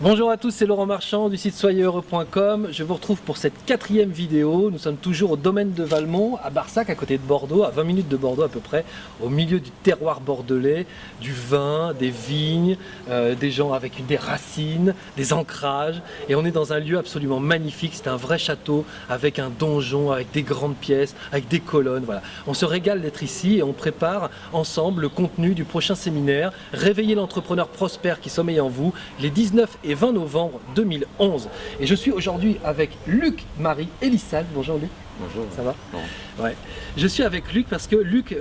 Bonjour à tous, c'est Laurent Marchand du site soyezheureux.com. Je vous retrouve pour cette 4e vidéo. Nous sommes toujours au domaine de Valmont, à Barsac, à côté de Bordeaux, à 20 minutes de Bordeaux à peu près, au milieu du terroir bordelais, du vin, des vignes, des gens avec des racines, des ancrages. Et on est dans un lieu absolument magnifique. C'est un vrai château avec un donjon, avec des grandes pièces, avec des colonnes. Voilà. On se régale d'être ici et on prépare ensemble le contenu du prochain séminaire. Réveillez l'entrepreneur prospère qui sommeille en vous, les 19 et 20 novembre 2011. Et je suis aujourd'hui avec Luc, Marie et Lissane. Bonjour Luc. Bonjour. Ça va? Bon. Ouais. Je suis avec Luc parce que Luc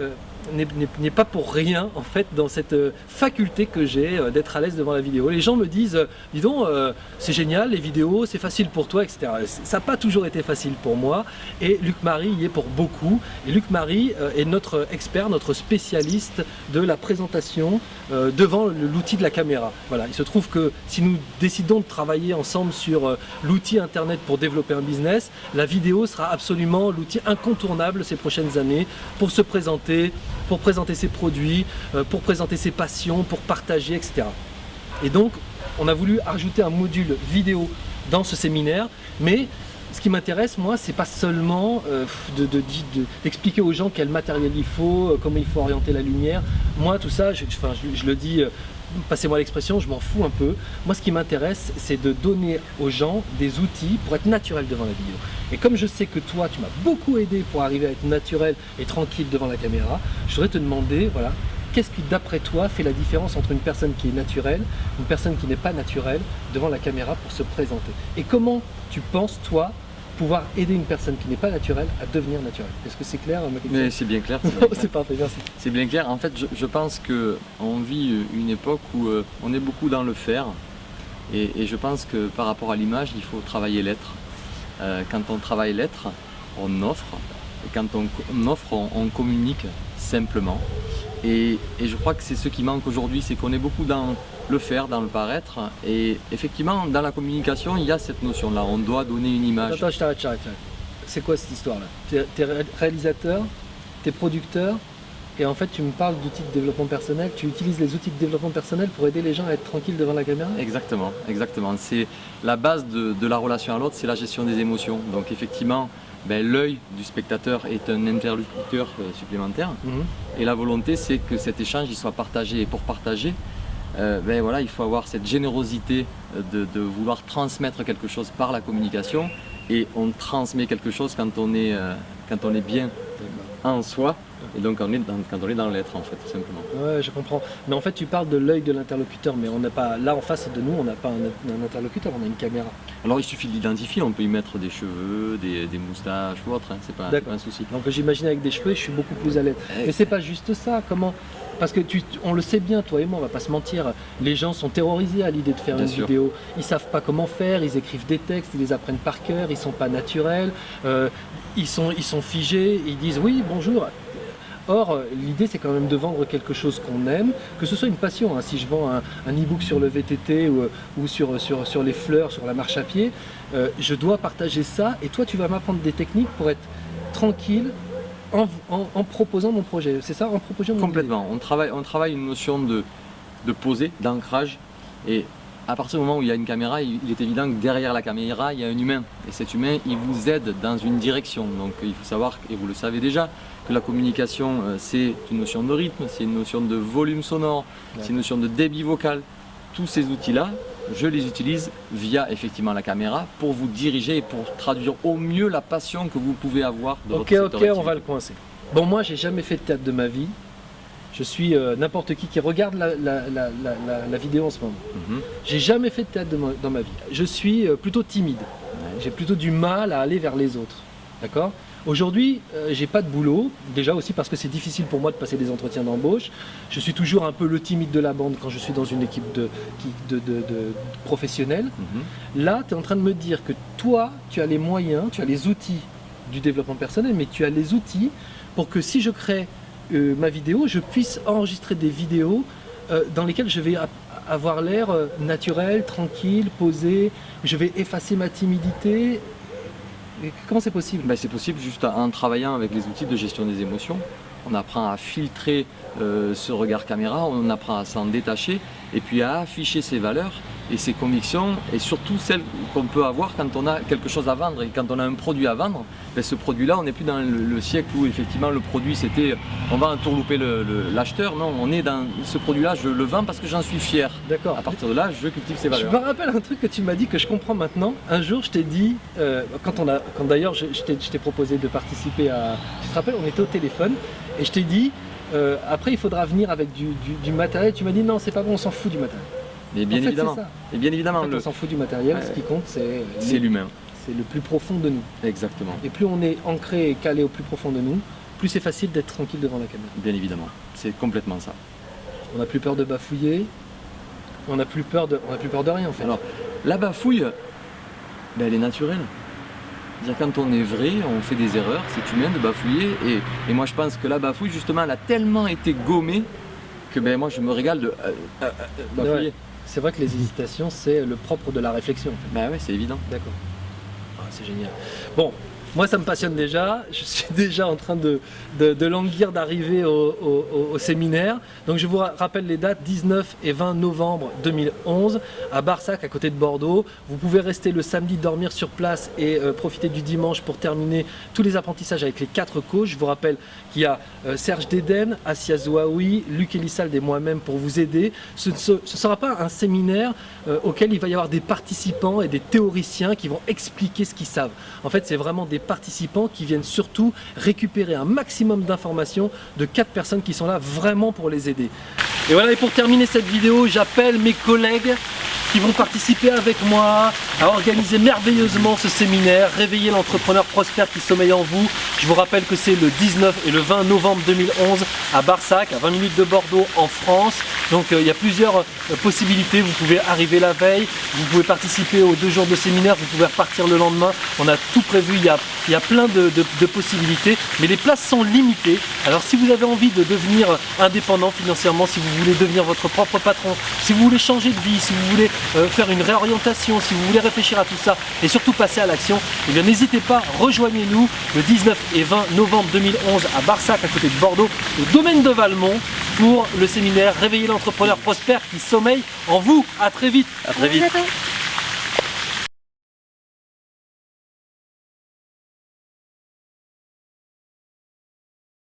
n'est pas pour rien en fait dans cette faculté que j'ai d'être à l'aise devant la vidéo. Les gens me disent, dis donc, c'est génial les vidéos, c'est facile pour toi, etc. Ça n'a pas toujours été facile pour moi et Luc Marie y est pour beaucoup. Et Luc Marie est notre expert, notre spécialiste de la présentation devant l'outil de la caméra. Voilà. Il se trouve que si nous décidons de travailler ensemble sur l'outil internet pour développer un business, la vidéo sera absolument l'outil incontournable ces prochaines années pour se présenter, pour présenter ses produits, pour présenter ses passions, pour partager, etc. Et donc, on a voulu ajouter un module vidéo dans ce séminaire, mais ce qui m'intéresse, moi, c'est pas seulement d'expliquer aux gens quel matériel il faut, comment il faut orienter la lumière. Moi, tout ça, je le dis, passez-moi l'expression, je m'en fous un peu. Moi, ce qui m'intéresse, c'est de donner aux gens des outils pour être naturel devant la vidéo. Et comme je sais que toi, tu m'as beaucoup aidé pour arriver à être naturel et tranquille devant la caméra, je voudrais te demander, voilà, qu'est-ce qui, d'après toi, fait la différence entre une personne qui est naturelle, une personne qui n'est pas naturelle devant la caméra pour se présenter? Et comment tu penses, toi, pouvoir aider une personne qui n'est pas naturelle à devenir naturelle? Est-ce que c'est clair ma question? Mais c'est bien clair. C'est parfait, merci. C'est bien clair. En fait, je pense qu'on vit une époque où on est beaucoup dans le faire. Et je pense que par rapport à l'image, il faut travailler l'être. Quand on travaille l'être, on offre. Et quand on offre, on communique simplement. Et je crois que c'est ce qui manque aujourd'hui, c'est qu'on est beaucoup dans le faire, dans le paraître. Et effectivement, dans la communication, il y a cette notion-là. On doit donner une image. Attends, je t'arrête. C'est quoi cette histoire-là? T'es réalisateur, t'es producteur, et en fait tu me parles d'outils de développement personnel. Tu utilises les outils de développement personnel pour aider les gens à être tranquilles devant la caméra? Exactement, exactement. C'est la base de la relation à l'autre, c'est la gestion des émotions. Donc effectivement, l'œil du spectateur est un interlocuteur supplémentaire. Et la volonté, c'est que cet échange il soit partagé. Et pour partager, voilà, il faut avoir cette générosité de vouloir transmettre quelque chose par la communication. Et on transmet quelque chose quand on est bien en soi. Et donc quand on est dans l'être en fait, tout simplement. Ouais, je comprends. Mais en fait tu parles de l'œil de l'interlocuteur, mais on n'a pas, là en face de nous, on n'a pas un interlocuteur, on a une caméra. Alors il suffit d'identifier, on peut y mettre des cheveux, des moustaches ou autre, hein, c'est pas un souci. Donc j'imagine avec des cheveux, je suis beaucoup plus à l'aise. Mais c'est pas juste ça, comment? Parce que on le sait bien, toi et moi, on va pas se mentir, les gens sont terrorisés à l'idée de faire une vidéo. Ils savent pas comment faire, ils écrivent des textes, ils les apprennent par cœur, ils sont pas naturels, ils sont figés, ils disent oui, bonjour. Or, l'idée c'est quand même de vendre quelque chose qu'on aime, que ce soit une passion. Hein. Si je vends un e-book sur le VTT ou sur les fleurs, sur la marche à pied, je dois partager ça et toi tu vas m'apprendre des techniques pour être tranquille en proposant mon projet. C'est ça, en proposant mon Complètement. On travaille une notion de poser, d'ancrage. Et à partir du moment où il y a une caméra, il est évident que derrière la caméra, il y a un humain. Et cet humain, il vous aide dans une direction. Donc il faut savoir, et vous le savez déjà, que la communication, c'est une notion de rythme, c'est une notion de volume sonore, c'est une notion de débit vocal. Tous ces outils-là, je les utilise via effectivement la caméra pour vous diriger et pour traduire au mieux la passion que vous pouvez avoir de votre secteur d'activité. Ok, on va le coincer. Bon, moi, j'ai jamais fait de théâtre de ma vie. Je suis n'importe qui regarde la vidéo en ce moment. J'ai jamais fait de théâtre dans ma vie. Je suis plutôt timide. J'ai plutôt du mal à aller vers les autres. D'accord? Aujourd'hui, j'ai pas de boulot, déjà aussi parce que c'est difficile pour moi de passer des entretiens d'embauche. Je suis toujours un peu le timide de la bande quand je suis dans une équipe de professionnels. Là, tu es en train de me dire que toi, tu as les moyens, tu as les outils du développement personnel, mais tu as les outils pour que si je crée ma vidéo, je puisse enregistrer des vidéos dans lesquelles je vais avoir l'air naturel, tranquille, posé, je vais effacer ma timidité. Et comment c'est possible? C'est possible juste en travaillant avec les outils de gestion des émotions. On apprend à filtrer ce regard caméra, on apprend à s'en détacher et puis à afficher ses valeurs et ses convictions, et surtout celles qu'on peut avoir quand on a quelque chose à vendre. Et quand on a un produit à vendre, ben ce produit-là, on n'est plus dans le siècle où effectivement le produit c'était on va entourlouper l'acheteur. Non, on est dans ce produit-là, je le vends parce que j'en suis fier. D'accord. À partir de là, je cultive ses valeurs. Je me rappelle un truc que tu m'as dit que je comprends maintenant. Un jour, je t'ai dit, quand d'ailleurs je t'ai proposé de participer à... Tu te rappelles, on était au téléphone et je t'ai dit, après il faudra venir avec du matériel. Tu m'as dit non, c'est pas bon, on s'en fout du matériel. Mais bien évidemment. Et bien évidemment, on s'en fout du matériel, ce qui compte c'est l'humain. C'est le plus profond de nous. Exactement. Et plus on est ancré et calé au plus profond de nous, plus c'est facile d'être tranquille devant la caméra. Bien évidemment, c'est complètement ça. On n'a plus peur de bafouiller, on n'a plus peur de rien en fait. Alors, la bafouille, ben, elle est naturelle. C'est-à-dire, quand on est vrai, on fait des erreurs, c'est humain de bafouiller. Et moi je pense que la bafouille, justement, elle a tellement été gommée que ben, moi je me régale de bafouiller. Ouais. C'est vrai que les hésitations, c'est le propre de la réflexion. En fait. Ben ouais, c'est évident. D'accord. Ah, c'est génial. Bon, moi ça me passionne déjà. Je suis déjà en train de languir d'arriver au séminaire. Donc je vous rappelle les dates, 19 et 20 novembre 2011 à Barsac, à côté de Bordeaux. Vous pouvez rester le samedi, dormir sur place et profiter du dimanche pour terminer tous les apprentissages avec les 4 coachs. Je vous rappelle qu'il y a Serge Dédène, Assia Zouaoui, Luc Elissalde et moi-même pour vous aider. Ce ne sera pas un séminaire auquel il va y avoir des participants et des théoriciens qui vont expliquer ce qu'ils savent. En fait, c'est vraiment des participants qui viennent surtout récupérer un maximum d'informations de 4 personnes qui sont là vraiment pour les aider. Et voilà, et pour terminer cette vidéo, j'appelle mes collègues qui vont participer avec moi à organiser merveilleusement ce séminaire, réveiller l'entrepreneur prospère qui sommeille en vous. Je vous rappelle que c'est le 19 et le 20 novembre 2011 à Barsac, à 20 minutes de Bordeaux en France. Donc il y a plusieurs possibilités, vous pouvez arriver la veille, vous pouvez participer aux 2 jours de séminaire, vous pouvez repartir le lendemain. On a tout prévu, il y a plein de possibilités, mais les places sont limitées. Alors si vous avez envie de devenir indépendant financièrement, si vous voulez devenir votre propre patron, si vous voulez changer de vie, si vous voulez faire une réorientation, si vous voulez réfléchir à tout ça et surtout passer à l'action, eh bien n'hésitez pas, rejoignez-nous le 19 et 20 novembre 2011 à Barsac, à côté de Bordeaux, au domaine de Valmont, pour le séminaire Réveiller l'entrepreneur prospère qui sommeille en vous. À très vite. À très vite.